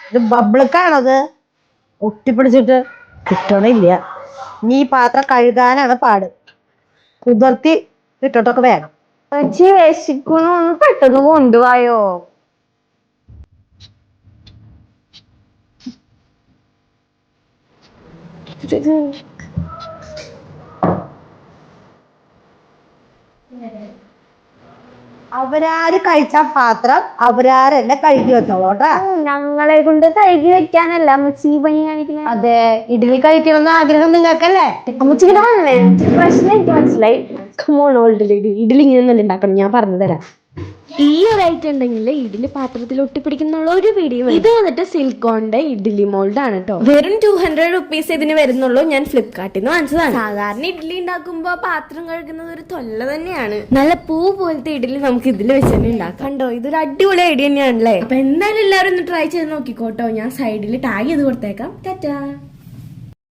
ഇത് ബബിൾക്കാണത് ഒട്ടിപ്പിടിച്ചിട്ട് കിട്ടണില്ല. നീ പാത്രം കഴുകാനാണ് പാട്. കുതിർത്തി ഇട്ടിട്ടൊക്കെ വേണം. വിശക്കുന്നു, ഒന്ന് പെട്ടെന്ന് കൊണ്ടുപോയോ. അവരാര് കഴിച്ച പാത്രം അവരാരെന്നെ കഴുകി വെച്ചോളൂട്ടാ. ഞങ്ങളെ കൊണ്ട് കഴുകി വെക്കാനല്ല അമ്മച്ചി പണി കാണിക്കുന്നത്. അതെ, ഇഡ്ഡലി കഴിക്കണമെന്ന് ആഗ്രഹം നിങ്ങൾക്കല്ലേ? അമ്മച്ചിയുടെ പ്രശ്നം എനിക്ക് മനസ്സിലായി. ഇഡ്ഡലി ഇങ്ങനെ ഉണ്ടാക്കണം, ഞാൻ പറഞ്ഞു തരാം. ഈ ഒരു ഐറ്റം ഉണ്ടെങ്കിൽ ഇഡ്ഡലി പാത്രത്തിൽ ഒട്ടിപ്പിടിക്കുന്നുള്ള ഒരു വീഡിയോ. ഇത് വന്നിട്ട് സിലിക്കോണിന്റെ ഇഡ്ഡലി മോൾഡ് ആണ് കേട്ടോ. വെറും 200 റുപ്പീസ് ഇതിന് വരുന്നുള്ളൂ. ഞാൻ ഫ്ലിപ്കാർട്ടിൽ നിന്ന് വാങ്ങിച്ചതാണ്. സാധാരണ ഇഡ്ഡലി ഉണ്ടാക്കുമ്പോ പാത്രം കഴുകുന്നത് ഒരു തൊല്ല തന്നെയാണ്. നല്ല പൂ പോലത്തെ ഇഡ്ഡലി നമുക്ക് ഇതിൽ വെച്ച് തന്നെ ഉണ്ടാക്കാം. കണ്ടോ, ഇതൊരു അടിപൊളി ഐഡിയ തന്നെയാണല്ലേ. അപ്പൊ എന്തായാലും എല്ലാവരും ഒന്ന് ട്രൈ ചെയ്ത് നോക്കിക്കോട്ടോ. ഞാൻ സൈഡിൽ ടാഗ് ചെയ്ത് കൊടുത്തേക്കാം. ടാറ്റാ.